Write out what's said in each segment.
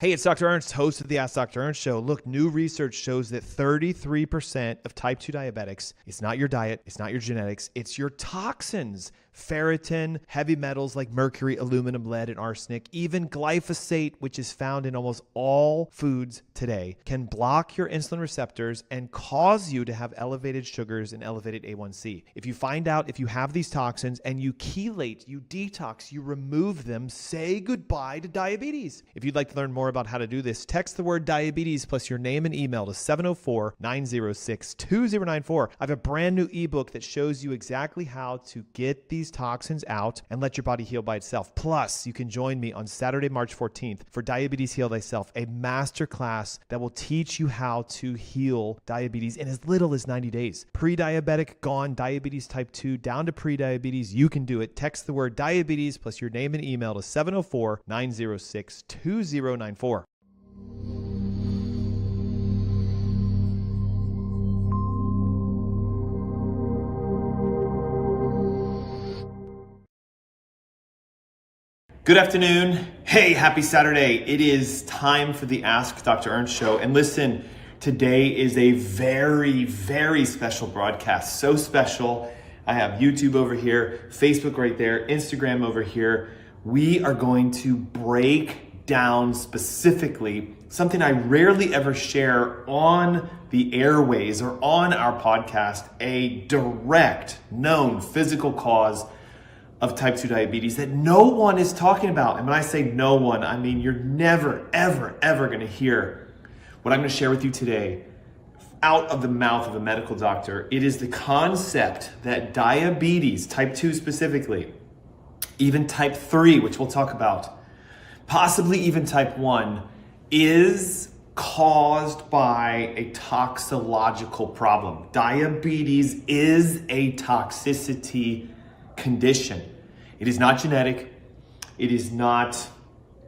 Hey, it's Dr. Ernst, host of the AskDrErnst Show. Look, new research shows that 33% of type 2 diabetics, it's not your diet, it's not your genetics, it's your toxins. Ferritin, heavy metals like mercury, aluminum, lead, and arsenic, even glyphosate, which is found in almost all foods today, can block your insulin receptors and cause you to have elevated sugars and elevated A1C. If you find out if you have these toxins and you chelate, you detox, you remove them, say goodbye to diabetes. If you'd like to learn more about how to do this, text the word diabetes plus your name and email to 704-906-2094. I have a brand new ebook that shows you exactly how to get these toxins out and let your body heal by itself. Plus, you can join me on Saturday, March 14th for Diabetes Heal Thyself, a masterclass that will teach you how to heal diabetes in as little as 90 days. Pre-diabetic, gone, diabetes type 2, down to pre-diabetes, you can do it. Text the word diabetes plus your name and email to 704-906-2094. Good afternoon. Hey, happy Saturday. It is time for the Ask Dr. Ernst Show. And listen, today is a very, very special broadcast. So special. I have YouTube over here, Facebook right there, Instagram over here. We are going to break down specifically something I rarely ever share on the airways or on our podcast, a direct, known physical cause of type 2 diabetes that no one is talking about. And when I say no one, I mean you're never, ever, ever going to hear what I'm going to share with you today out of the mouth of a medical doctor. It is the concept that diabetes, type 2 specifically, even type 3, which we'll talk about, possibly even type 1, is caused by a toxicological problem. Diabetes is a toxicity condition. It is not genetic. It is not,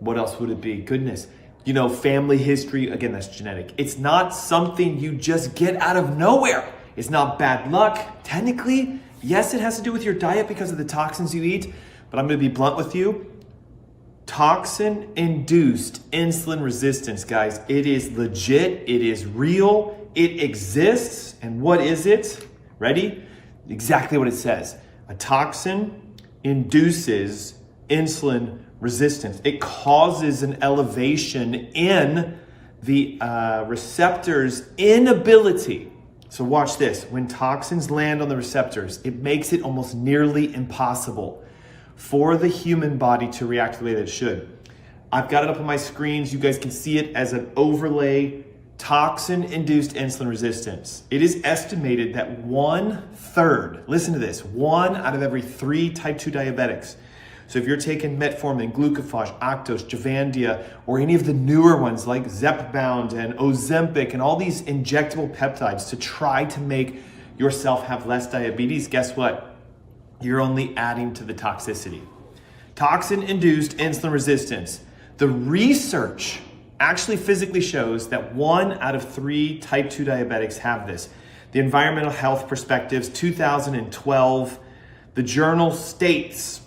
what else would it be? Goodness. You know, family history, again, that's genetic. It's not something you just get out of nowhere. It's not bad luck. Technically, yes, it has to do with your diet because of the toxins you eat, but I'm going to be blunt with you. Toxin induced insulin resistance, guys. It is legit. It is real. It exists. And what is it? Ready? Exactly what it says. A toxin induces insulin resistance. It causes an elevation in the receptor's inability. So watch this. When toxins land on the receptors, it makes it almost nearly impossible for the human body to react the way that it should. I've got it up on my screens. You guys can see it as an overlay. Toxin-induced insulin resistance. It is estimated that 1/3, listen to this, 1 out of every 3 type 2 diabetics. So if you're taking metformin, glucophage, Actos, Javandia, or any of the newer ones like Zepbound and Ozempic and all these injectable peptides to try to make yourself have less diabetes, guess what? You're only adding to the toxicity. Toxin-induced insulin resistance. The research actually physically shows that 1 out of 3 type 2 diabetics have this. The Environmental Health Perspectives, 2012, the journal states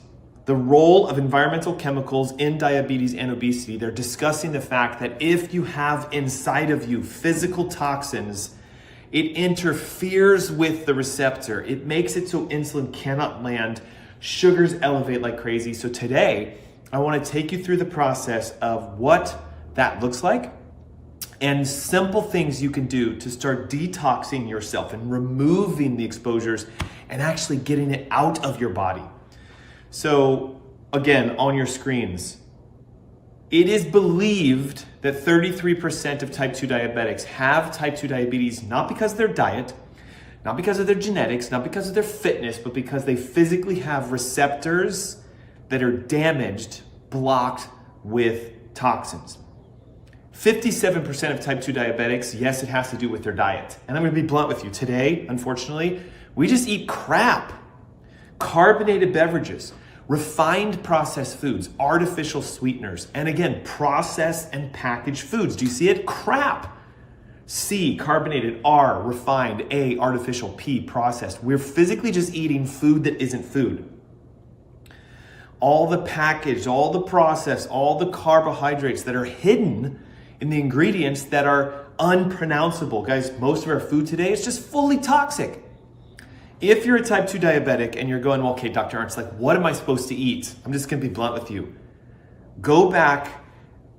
the role of environmental chemicals in diabetes and obesity. They're discussing the fact that if you have inside of you physical toxins, it interferes with the receptor. It makes it so insulin cannot land. Sugars elevate like crazy. So today, I want to take you through the process of what that looks like and simple things you can do to start detoxing yourself and removing the exposures and actually getting it out of your body. So again, on your screens, it is believed that 33% of type 2 diabetics have type 2 diabetes, not because of their diet, not because of their genetics, not because of their fitness, but because they physically have receptors that are damaged, blocked with toxins. 57% of type 2 diabetics, yes, it has to do with their diet. And I'm going to be blunt with you. Today, unfortunately, we just eat crap. Carbonated beverages, refined processed foods, artificial sweeteners, and again, processed and packaged foods. Do you see it? Crap. C, carbonated, R, refined, A, artificial, P, processed. We're physically just eating food that isn't food. all the packaged, all the processed, all the carbohydrates that are hidden in the ingredients that are unpronounceable. Guys, most of our food today is just fully toxic. If you're a type 2 diabetic and you're going, well, okay, Dr. Ernst, like, what am I supposed to eat? I'm just gonna be blunt with you. Go back,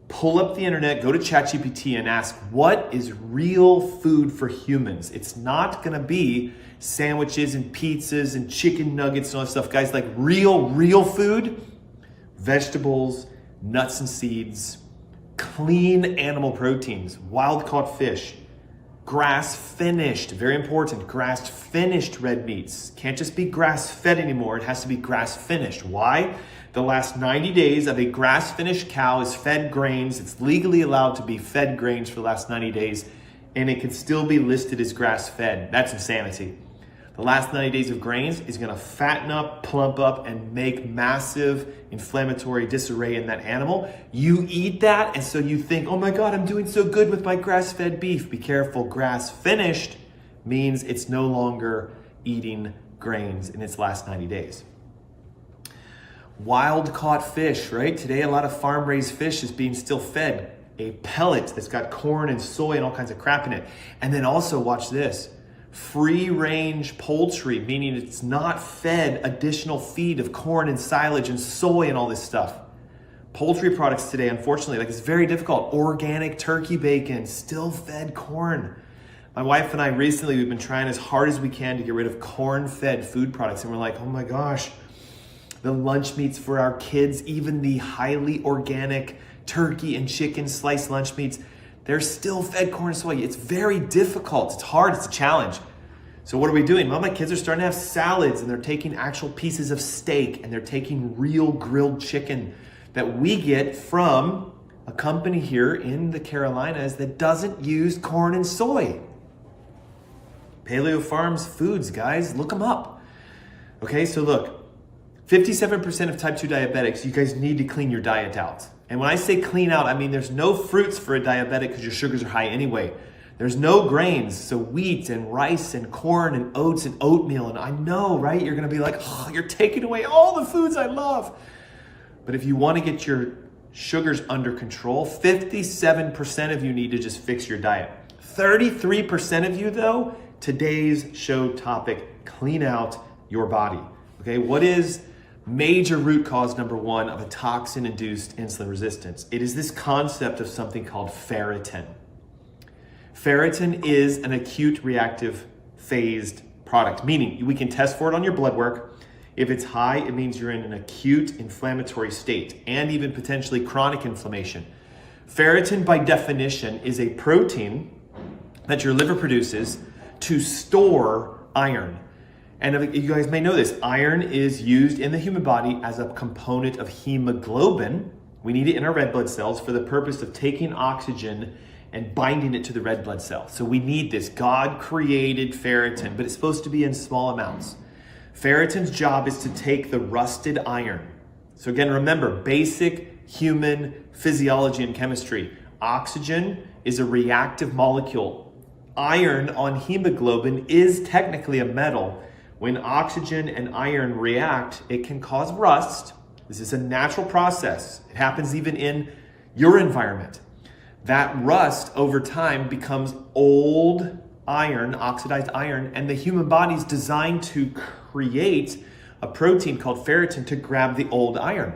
pull up the internet, go to ChatGPT and ask, what is real food for humans? It's not gonna be sandwiches and pizzas and chicken nuggets and all that stuff. Guys, like real food, vegetables, nuts and seeds, clean animal proteins, wild-caught fish, grass-finished, very important, grass-finished red meats. Can't just be grass-fed anymore, it has to be grass-finished. Why? The last 90 days of a grass-finished cow is fed grains. It's legally allowed to be fed grains for the last 90 days, and it can still be listed as grass-fed. That's insanity. The last 90 days of grains is gonna fatten up, plump up, and make massive inflammatory disarray in that animal. You eat that, and so you think, oh my God, I'm doing so good with my grass-fed beef. Be careful, grass-finished means it's no longer eating grains in its last 90 days. Wild-caught fish, right? Today, a lot of farm-raised fish is being still fed a pellet that's got corn and soy and all kinds of crap in it. And then also, watch this, free-range poultry, meaning it's not fed additional feed of corn and silage and soy and all this stuff. Poultry products today, unfortunately, like, it's very difficult. Organic turkey bacon, still fed corn. My wife and I recently, we've been trying as hard as we can to get rid of corn-fed food products, and we're like, oh my gosh, the lunch meats for our kids, even the highly organic turkey and chicken sliced lunch meats, they're still fed corn and soy. It's very difficult. It's hard. It's a challenge. So what are we doing? Well, my kids are starting to have salads, and they're taking actual pieces of steak, and they're taking real grilled chicken that we get from a company here in the Carolinas that doesn't use corn and soy. Paleo Farms Foods, guys, look them up. Okay, so look, 57% of type 2 diabetics, you guys need to clean your diet out. And when I say clean out, I mean there's no fruits for a diabetic because your sugars are high anyway. There's no grains, so wheat and rice and corn and oats and oatmeal. And I know, right? You're gonna be like, oh, you're taking away all the foods I love. But if you wanna get your sugars under control, 57% of you need to just fix your diet. 33% of you though, today's show topic, clean out your body. Okay, what is major root cause number one of a toxin-induced insulin resistance? It is this concept of something called ferritin. Ferritin is an acute reactive phased product, meaning we can test for it on your blood work. If it's high, it means you're in an acute inflammatory state and even potentially chronic inflammation. Ferritin, by definition, is a protein that your liver produces to store iron. And you guys may know this, iron is used in the human body as a component of hemoglobin. We need it in our red blood cells for the purpose of taking oxygen and binding it to the red blood cell. So we need this God-created ferritin, but it's supposed to be in small amounts. Ferritin's job is to take the rusted iron. So again, remember, basic human physiology and chemistry. Oxygen is a reactive molecule. Iron on hemoglobin is technically a metal. When oxygen and iron react, it can cause rust. This is a natural process. It happens even in your environment. That rust over time becomes old iron, oxidized iron, and the human body is designed to create a protein called ferritin to grab the old iron.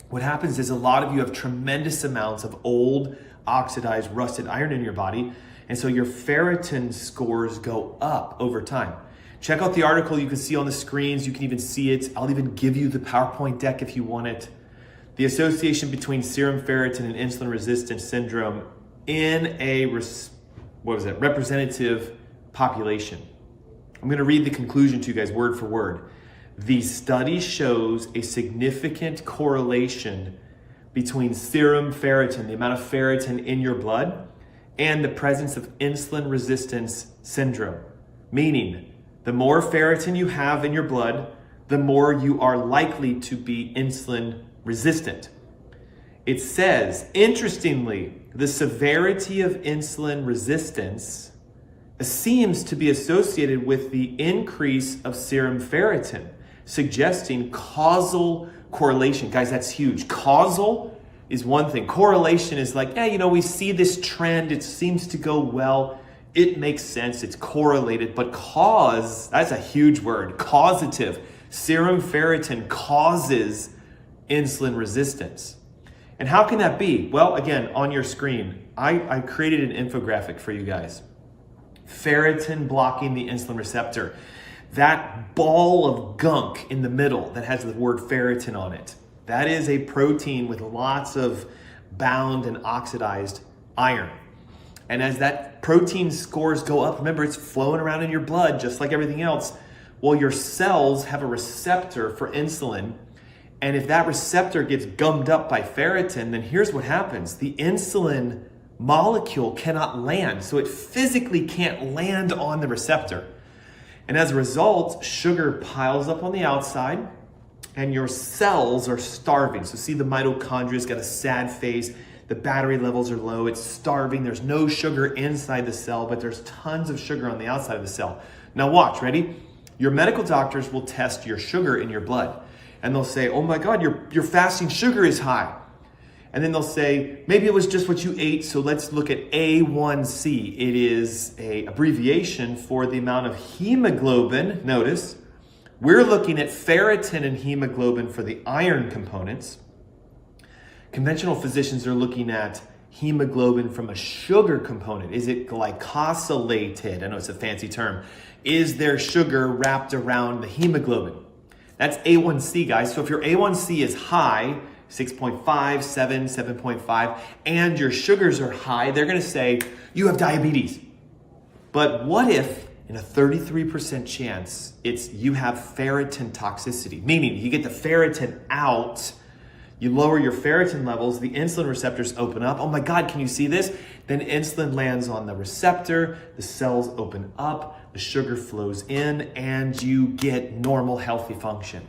What happens is a lot of you have tremendous amounts of old, oxidized, rusted iron in your body, and so your ferritin scores go up over time. Check out the article you can see on the screens. You can even see it. I'll even give you the PowerPoint deck if you want it. The association between serum ferritin and insulin resistance syndrome in a representative population. I'm gonna read the conclusion to you guys word for word. The study shows a significant correlation between serum ferritin, the amount of ferritin in your blood, and the presence of insulin resistance syndrome. Meaning, the more ferritin you have in your blood, the more you are likely to be insulin resistant. It says, interestingly, the severity of insulin resistance seems to be associated with the increase of serum ferritin. suggesting causal correlation. Guys, that's huge. Causal is one thing. Correlation is like, yeah, we see this trend. It seems to go well. It makes sense. It's correlated. But cause, that's a huge word. Causative. Serum ferritin causes insulin resistance. And how can that be? Well, again, on your screen, I created an infographic for you guys. Ferritin blocking the insulin receptor. That ball of gunk in the middle that has the word ferritin on it, that is a protein with lots of bound and oxidized iron. And as that protein scores go up, remember it's flowing around in your blood just like everything else. Well, your cells have a receptor for insulin. And if that receptor gets gummed up by ferritin, then here's what happens. The insulin molecule cannot land. So it physically can't land on the receptor. And as a result, sugar piles up on the outside and your cells are starving. So see the mitochondria's got a sad face. The battery levels are low. It's starving. There's no sugar inside the cell, but there's tons of sugar on the outside of the cell. Now watch, ready? Your medical doctors will test your sugar in your blood. And they'll say, oh my God, your fasting sugar is high. And then they'll say, maybe it was just what you ate, so let's look at A1C. It is an abbreviation for the amount of hemoglobin. Notice, we're looking at ferritin and hemoglobin for the iron components. Conventional physicians are looking at hemoglobin from a sugar component. Is it glycosylated? I know it's a fancy term. Is there sugar wrapped around the hemoglobin? That's A1C, guys. So if your A1C is high, 6.5, 7, 7.5, and your sugars are high, they're gonna say, you have diabetes. But what if, in a 33% chance, it's you have ferritin toxicity? Meaning, you get the ferritin out, you lower your ferritin levels, the insulin receptors open up. Oh my God, can you see this? Then insulin lands on the receptor, the cells open up, the sugar flows in, and you get normal, healthy function.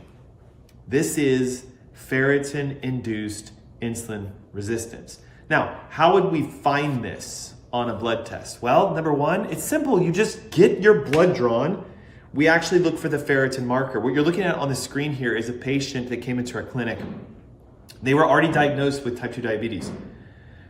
This is ferritin-induced insulin resistance. Now, how would we find this on a blood test? Well, number one, it's simple. You just get your blood drawn. We actually look for the ferritin marker. What you're looking at on the screen here is a patient that came into our clinic. They were already diagnosed with type 2 diabetes.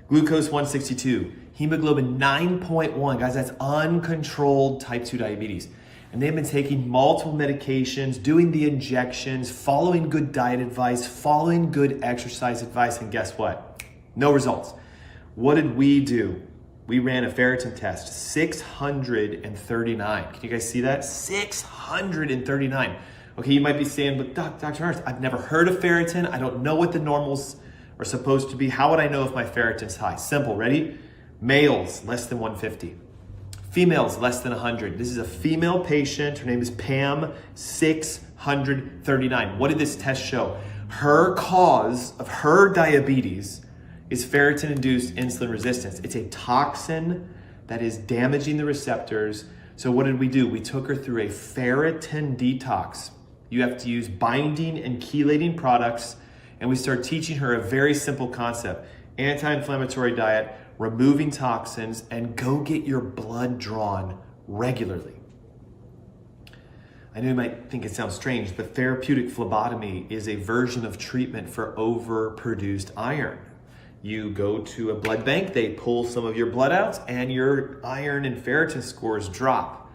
Glucose 162, hemoglobin 9.1. Guys, that's uncontrolled type 2 diabetes. And they've been taking multiple medications, doing the injections, following good diet advice, following good exercise advice, and guess what? No results. What did we do? We ran a ferritin test, 639. Can you guys see that? 639. Okay, you might be saying, but Dr. Ernst, I've never heard of ferritin. I don't know what the normals are supposed to be. How would I know if my ferritin's high? Simple, ready? Males, less than 150. Females, less than 100. This is a female patient. Her name is Pam, 639. What did this test show? Her cause of her diabetes is ferritin-induced insulin resistance. It's a toxin that is damaging the receptors. So what did we do? We took her through a ferritin detox. You have to use binding and chelating products, and we start teaching her a very simple concept. Anti-inflammatory diet, removing toxins, and go get your blood drawn regularly. I know you might think it sounds strange, but therapeutic phlebotomy is a version of treatment for overproduced iron. You go to a blood bank, they pull some of your blood out, and your iron and ferritin scores drop.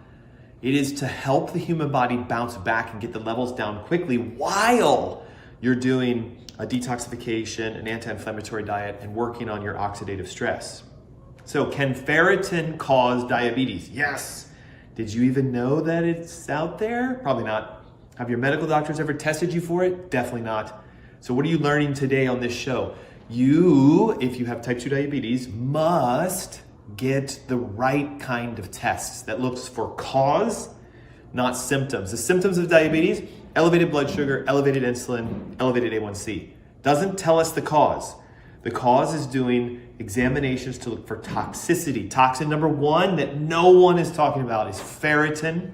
It is to help the human body bounce back and get the levels down quickly while you're doing a detoxification, an anti-inflammatory diet, and working on your oxidative stress. So can ferritin cause diabetes? Yes. Did you even know that it's out there? Probably not. Have your medical doctors ever tested you for it? Definitely not. So what are you learning today on this show? You, if you have type 2 diabetes, must get the right kind of tests that looks for cause, not symptoms. The symptoms of diabetes: elevated blood sugar, elevated insulin, elevated A1C. Doesn't tell us the cause. The cause is doing examinations to look for toxicity. Toxin number one that no one is talking about is ferritin.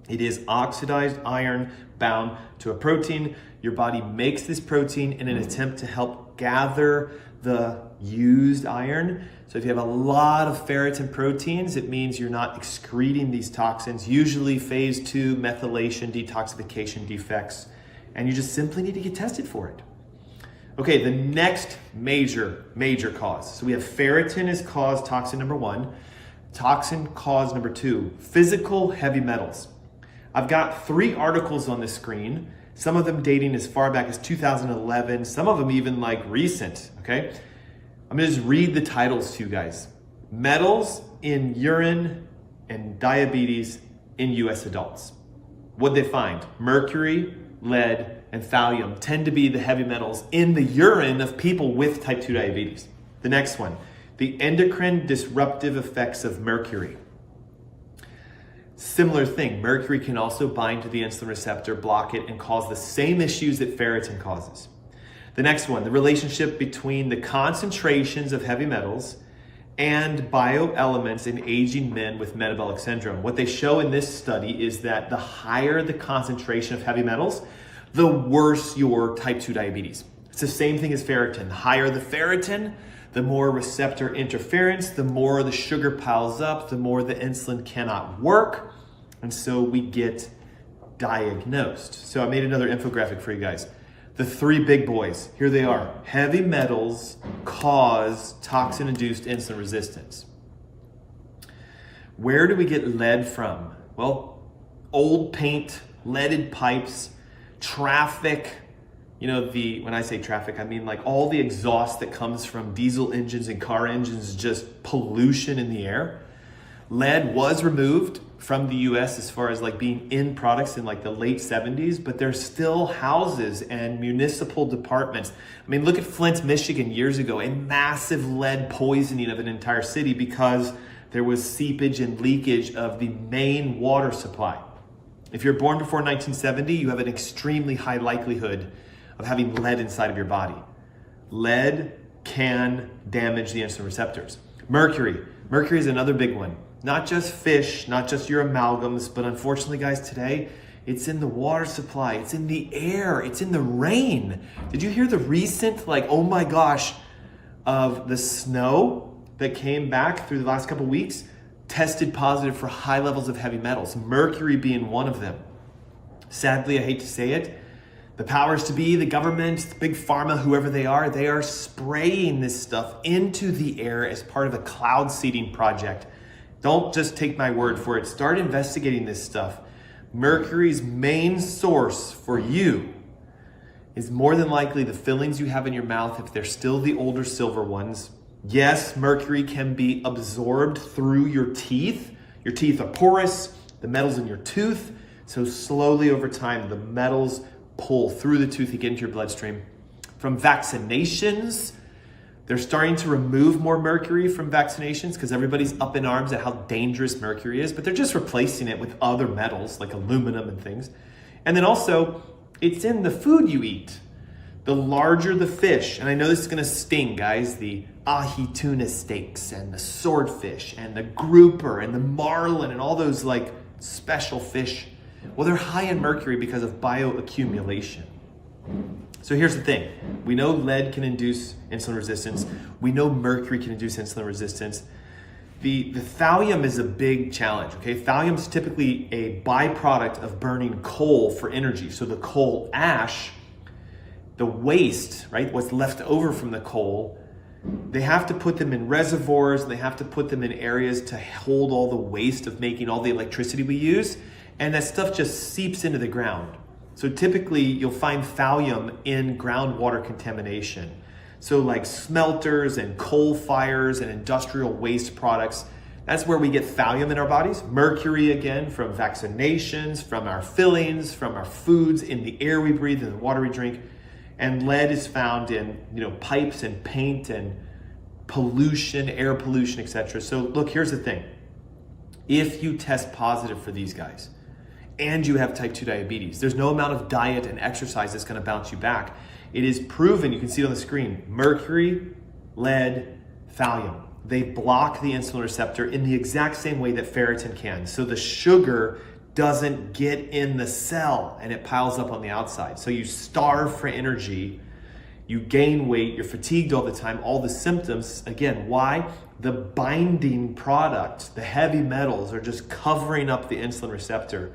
It is oxidized iron bound to a protein. Your body makes this protein in an attempt to help gather the used iron. So if you have a lot of ferritin proteins, it means you're not excreting these toxins, usually phase 2 methylation detoxification defects, and you just simply need to get tested for it. Okay, the next major cause. So we have ferritin as cause toxin number 1, toxin cause number 2, physical heavy metals. I've got 3 articles on the screen, some of them dating as far back as 2011, some of them even like recent, okay? I'm gonna just read the titles to you guys. Metals in urine and diabetes in US adults. What'd they find? Mercury, lead, and thallium tend to be the heavy metals in the urine of people with type 2 diabetes. The next one, the endocrine disruptive effects of mercury. Similar thing, mercury can also bind to the insulin receptor, block it, and cause the same issues that ferritin causes. The next one, the relationship between the concentrations of heavy metals and bioelements in aging men with metabolic syndrome. What they show in this study is that the higher the concentration of heavy metals, the worse your type 2 diabetes. It's the same thing as ferritin. The higher the ferritin, the more receptor interference, the more the sugar piles up, the more the insulin cannot work, and so we get diagnosed. So I made another infographic for you guys. The 3 big boys, here they are. Heavy metals cause toxin-induced insulin resistance. Where do we get lead from? Well, old paint, leaded pipes, traffic. You know, when I say traffic, I mean like all the exhaust that comes from diesel engines and car engines, just pollution in the air. Lead was removed from the US as far as like being in products in like the late 70s, but there's still houses and municipal departments. I mean, look at Flint, Michigan years ago, a massive lead poisoning of an entire city because there was seepage and leakage of the main water supply. If you're born before 1970, you have an extremely high likelihood of having lead inside of your body. Lead can damage the insulin receptors. Mercury is another big one. Not just fish, not just your amalgams, but unfortunately, guys, today, it's in the water supply, it's in the air, it's in the rain. Did you hear the recent, like, oh my gosh, of the snow that came back through the last couple weeks? Tested positive for high levels of heavy metals, mercury being one of them. Sadly, I hate to say it, the powers to be, the government, the big pharma, whoever they are spraying this stuff into the air as part of a cloud seeding project. Don't just take my word for it. Start investigating this stuff. Mercury's main source for you is more than likely the fillings you have in your mouth if they're still the older silver ones. Yes, mercury can be absorbed through your teeth. Your teeth are porous, the metal's in your tooth, so slowly over time the metals pull through the tooth to get into your bloodstream. From vaccinations, they're starting to remove more mercury from vaccinations because everybody's up in arms at how dangerous mercury is, but they're just replacing it with other metals like aluminum and things. And then also, it's in the food you eat. The larger the fish, and I know this is gonna sting, guys, the ahi tuna steaks and the swordfish and the grouper and the marlin and all those like special fish, well, they're high in mercury because of bioaccumulation. So here's the thing. We know lead can induce insulin resistance. We know mercury can induce insulin resistance. The thallium is a big challenge, okay? Thallium is typically a byproduct of burning coal for energy. So the coal ash, the waste, right? What's left over from the coal, they have to put them in reservoirs and they have to put them in areas to hold all the waste of making all the electricity we use. And that stuff just seeps into the ground. So typically you'll find thallium in groundwater contamination. So like smelters and coal fires and industrial waste products, that's where we get thallium in our bodies. Mercury, again, from vaccinations, from our fillings, from our foods, in the air we breathe, in the water we drink. And lead is found in, pipes and paint and pollution, air pollution, etc. So look, here's the thing. If you test positive for these guys, and you have type 2 diabetes, there's no amount of diet and exercise that's going to bounce you back. It is proven, you can see it on the screen, mercury, lead, thallium. They block the insulin receptor in the exact same way that ferritin can. So the sugar doesn't get in the cell and it piles up on the outside. So you starve for energy you gain weight, you're fatigued all the time, all the symptoms. Again, why? The binding product, the heavy metals, are just covering up the insulin receptor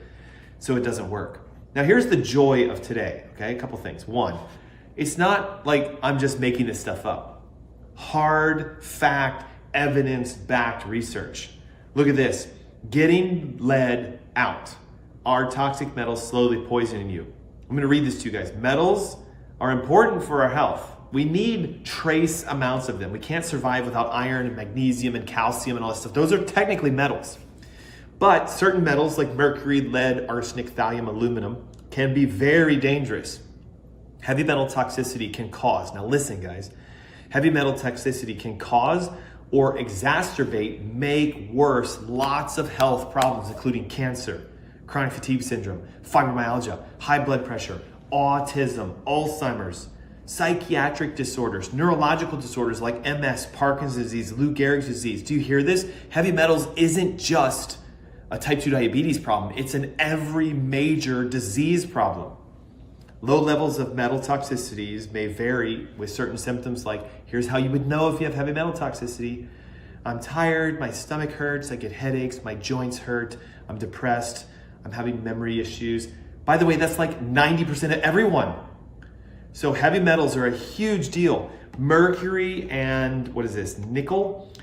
so it doesn't work. Now here's the joy of today, okay? A couple things. One, it's not like I'm just making this stuff up. Hard, fact, evidence-backed research. Look at this. Getting lead out. Are toxic metals slowly poisoning you? I'm going to read this to you guys. Metals are important for our health. We need trace amounts of them. We can't survive without iron and magnesium and calcium and all this stuff. Those are technically metals. But certain metals like mercury, lead, arsenic, thallium, aluminum can be very dangerous. Heavy metal toxicity can cause, now listen guys, heavy metal toxicity can cause or exacerbate, make worse lots of health problems, including cancer, chronic fatigue syndrome, fibromyalgia, high blood pressure, autism, Alzheimer's, psychiatric disorders, neurological disorders like MS, Parkinson's disease, Lou Gehrig's disease. Do you hear this? Heavy metals isn't just a type 2 diabetes problem. It's an every major disease problem. Low levels of metal toxicities may vary with certain symptoms like, here's how you would know if you have heavy metal toxicity. I'm tired, my stomach hurts, I get headaches, my joints hurt, I'm depressed, I'm having memory issues. By the way, that's like 90% of everyone. So heavy metals are a huge deal. Mercury and nickel,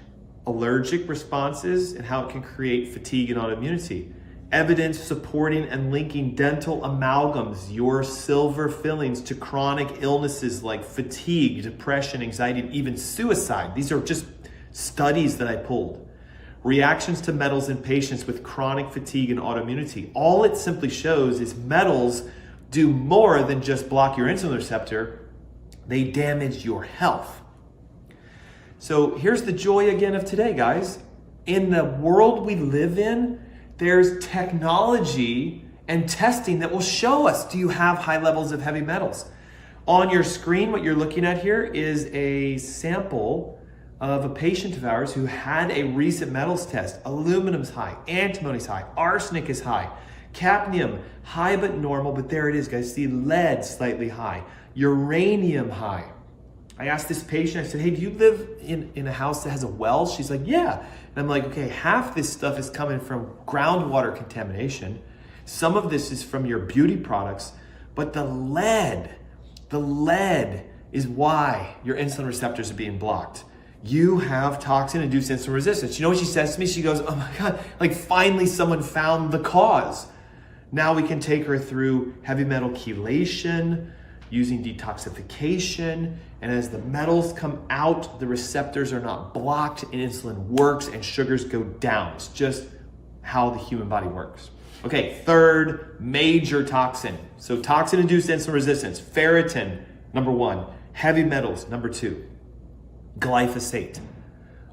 allergic responses and how it can create fatigue and autoimmunity. Evidence supporting and linking dental amalgams, your silver fillings, to chronic illnesses like fatigue, depression, anxiety, and even suicide. These are just studies that I pulled. Reactions to metals in patients with chronic fatigue and autoimmunity. All it simply shows is metals do more than just block your insulin receptor. They damage your health. So here's the joy again of today, guys. In the world we live in, there's technology and testing that will show us, do you have high levels of heavy metals? On your screen, what you're looking at here is a sample of a patient of ours who had a recent metals test. Aluminum's high, antimony's high, arsenic is high, cadmium high but normal, but there it is, guys. See, lead slightly high, uranium high. I asked this patient, I said, hey, do you live in a house that has a well? She's like, yeah. And I'm like, okay, half this stuff is coming from groundwater contamination. Some of this is from your beauty products, but the lead is why your insulin receptors are being blocked. You have toxin induced insulin resistance. You know what she says to me? She goes, oh my God, like finally someone found the cause. Now we can take her through heavy metal chelation, using detoxification, and as the metals come out, the receptors are not blocked and insulin works and sugars go down. It's just how the human body works. Okay, third major toxin. So toxin-induced insulin resistance, ferritin, number one. Heavy metals, number two. Glyphosate.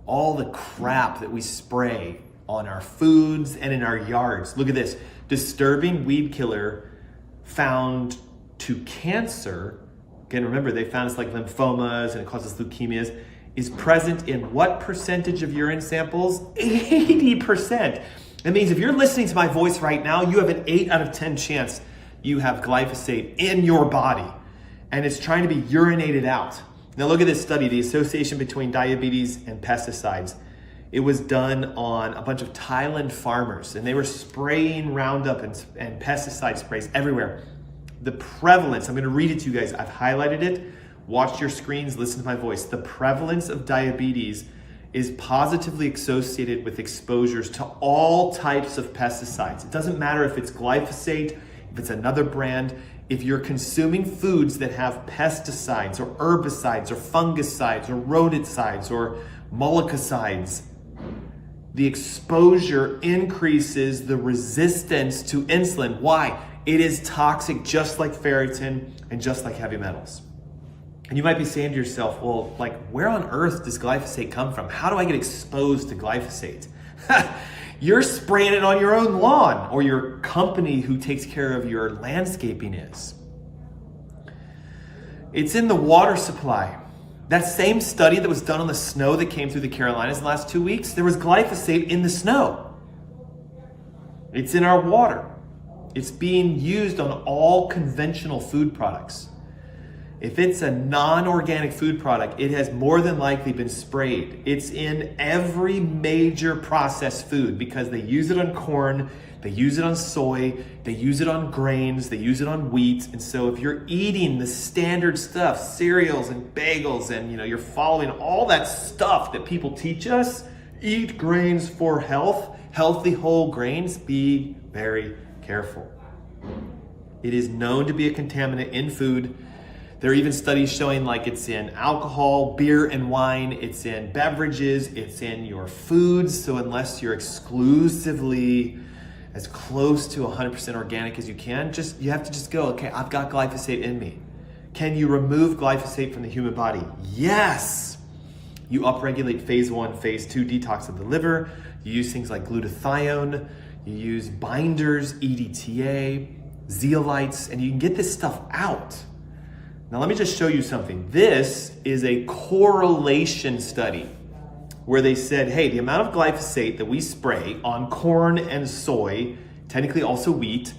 All the crap that we spray on our foods and in our yards. Look at this. Disturbing weed killer found to cancer, again, remember they found it's like lymphomas and it causes leukemias, is present in what percentage of urine samples? 80%. That means if you're listening to my voice right now, you have an 8 out of 10 chance you have glyphosate in your body and it's trying to be urinated out. Now look at this study, the association between diabetes and pesticides. It was done on a bunch of Thailand farmers and they were spraying Roundup and pesticide sprays everywhere. The prevalence, I'm going to read it to you guys. I've highlighted it. Watch your screens, listen to my voice. The prevalence of diabetes is positively associated with exposures to all types of pesticides. It doesn't matter if it's glyphosate, if it's another brand. If you're consuming foods that have pesticides or herbicides or fungicides or rodenticides or molecicides, the exposure increases the resistance to insulin. Why? It is toxic just like ferritin and just like heavy metals. And you might be saying to yourself, well, like where on earth does glyphosate come from? How do I get exposed to glyphosate? You're spraying it on your own lawn, or your company who takes care of your landscaping is. It's in the water supply. That same study that was done on the snow that came through the Carolinas in the last 2 weeks, there was glyphosate in the snow. It's in our water. It's being used on all conventional food products. If it's a non-organic food product, it has more than likely been sprayed. It's in every major processed food because they use it on corn, they use it on soy, they use it on grains, they use it on wheat. And so if you're eating the standard stuff, cereals and bagels, and you're following all that stuff that people teach us, eat grains for health, healthy whole grains, be very careful. It is known to be a contaminant in food. There are even studies showing like it's in alcohol, beer and wine, it's in beverages, it's in your foods. So unless you're exclusively as close to 100% organic as you can, you have to just go, okay, I've got glyphosate in me. Can you remove glyphosate from the human body? Yes. You upregulate phase 1, phase 2 detox of the liver. You use things like glutathione. You use binders, EDTA, zeolites, and you can get this stuff out. Now let me just show you something. This is a correlation study where they said, hey, the amount of glyphosate that we spray on corn and soy, technically also wheat,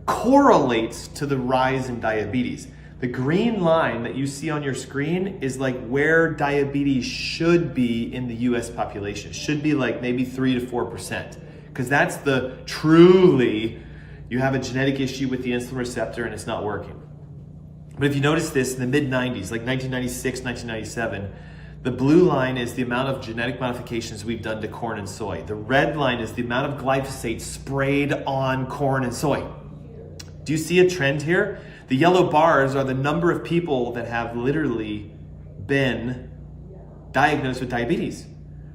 correlates to the rise in diabetes. The green line that you see on your screen is like where diabetes should be in the US population. It should be like maybe 3 to 4%, because that's the truly, you have a genetic issue with the insulin receptor and it's not working. But if you notice this in the mid-90s, like 1996, 1997, the blue line is the amount of genetic modifications we've done to corn and soy. The red line is the amount of glyphosate sprayed on corn and soy. Do you see a trend here? The yellow bars are the number of people that have literally been diagnosed with diabetes.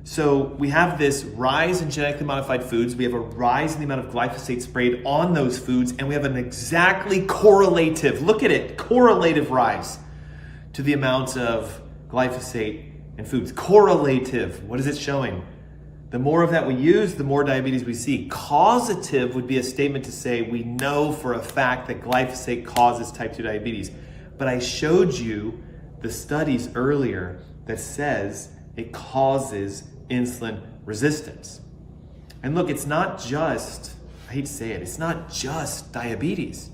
So we have this rise in genetically modified foods, we have a rise in the amount of glyphosate sprayed on those foods, and we have an exactly correlative, look at it, correlative rise to the amount of glyphosate in foods. Correlative, what is it showing? The more of that we use, the more diabetes we see. Causative would be a statement to say we know for a fact that glyphosate causes type 2 diabetes. But I showed you the studies earlier that says it causes insulin resistance. And look, it's not just, I hate to say it, it's not just diabetes.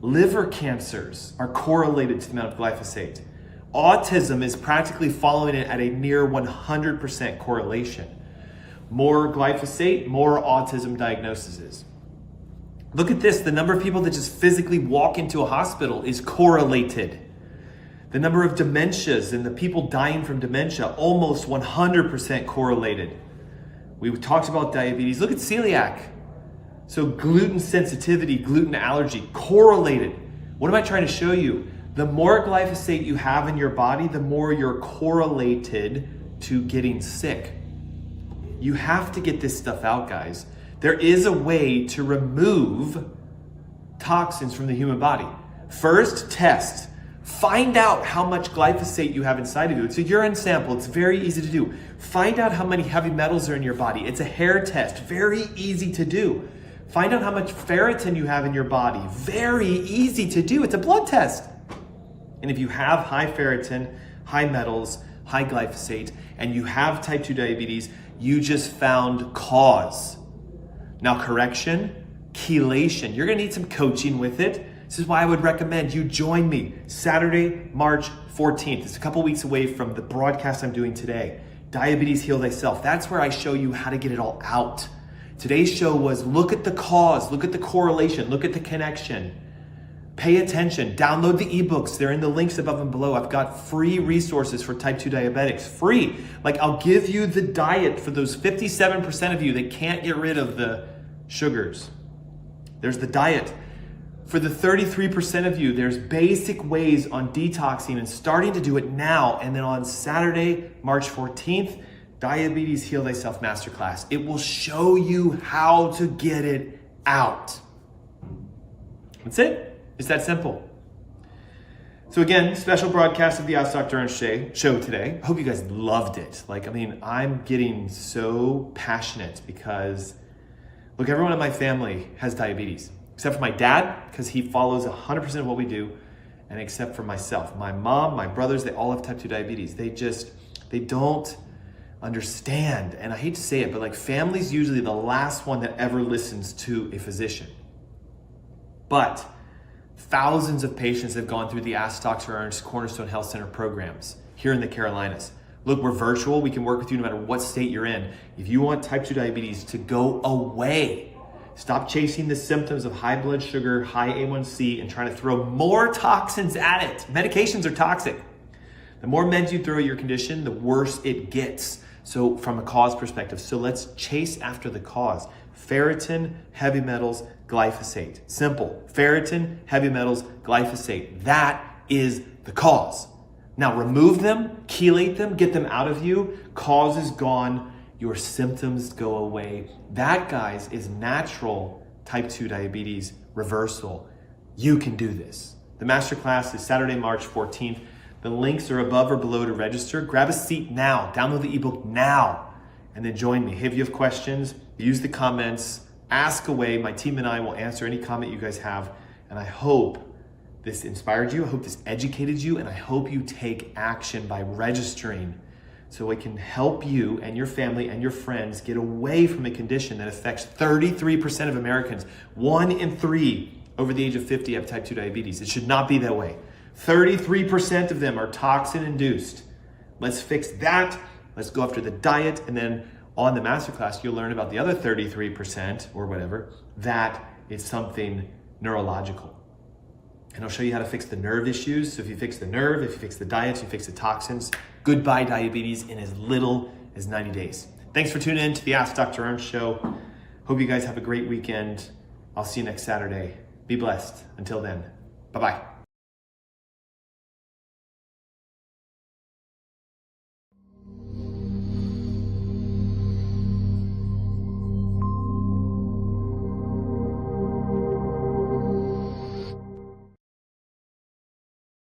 Liver cancers are correlated to the amount of glyphosate. Autism is practically following it at a near 100% correlation. More glyphosate, more autism diagnoses. Look at this, the number of people that just physically walk into a hospital is correlated. The number of dementias and the people dying from dementia, almost 100% correlated. We talked about diabetes. Look at celiac. So gluten sensitivity, gluten allergy, correlated. What am I trying to show you? The more glyphosate you have in your body, the more you're correlated to getting sick. You have to get this stuff out, guys. There is a way to remove toxins from the human body. First, test. Find out how much glyphosate you have inside of you. It's a urine sample. It's very easy to do. Find out how many heavy metals are in your body. It's a hair test. Very easy to do. Find out how much ferritin you have in your body. Very easy to do. It's a blood test. And if you have high ferritin, high metals, high glyphosate, and you have type 2 diabetes, you just found cause. Now correction, chelation. You're gonna need some coaching with it. This is why I would recommend you join me Saturday, March 14th. It's a couple weeks away from the broadcast I'm doing today. Diabetes Heal Thyself. That's where I show you how to get it all out. Today's show was look at the cause, look at the correlation, look at the connection. Pay attention, download the ebooks. They're in the links above and below. I've got free resources for type 2 diabetics, free. Like I'll give you the diet for those 57% of you that can't get rid of the sugars. There's the diet. For the 33% of you, there's basic ways on detoxing and starting to do it now. And then on Saturday, March 14th, Diabetes Heal Thyself Masterclass. It will show you how to get it out. That's it. It's that simple. So again, special broadcast of the AskDrErnst Show today. I hope you guys loved it. I'm getting so passionate because, look, everyone in my family has diabetes. Except for my dad, because he follows 100% of what we do, and except for myself. My mom, my brothers, they all have type 2 diabetes. They don't understand. And I hate to say it, but family's usually the last one that ever listens to a physician. But thousands of patients have gone through the Ask Dr. Ernst Cornerstone Health Center programs here in the Carolinas. Look, we're virtual. We can work with you no matter what state you're in. If you want type 2 diabetes to go away, stop chasing the symptoms of high blood sugar, high A1C, and trying to throw more toxins at it. Medications are toxic. The more meds you throw at your condition, the worse it gets. So from a cause perspective, so let's chase after the cause. Ferritin, heavy metals, glyphosate. Simple. Ferritin, heavy metals, glyphosate. That is the cause. Now remove them, chelate them, get them out of you. Cause is gone. Your symptoms go away. That, guys, is natural type 2 diabetes reversal. You can do this. The masterclass is Saturday, March 14th. The links are above or below to register. Grab a seat now. Download the ebook now. And then join me. If you have questions, use the comments. Ask away. My team and I will answer any comment you guys have. And I hope this inspired you. I hope this educated you. And I hope you take action by registering so it can help you and your family and your friends get away from a condition that affects 33% of Americans. 1 in 3 over the age of 50 have type 2 diabetes. It should not be that way. 33% of them are toxin induced. Let's fix that. Let's go after the diet. And then on the masterclass, you'll learn about the other 33% or whatever, that is something neurological. And I'll show you how to fix the nerve issues. So if you fix the nerve, if you fix the diet, you fix the toxins, goodbye diabetes in as little as 90 days. Thanks for tuning in to the Ask Dr. Ernst Show. Hope you guys have a great weekend. I'll see you next Saturday. Be blessed. Until then, bye-bye.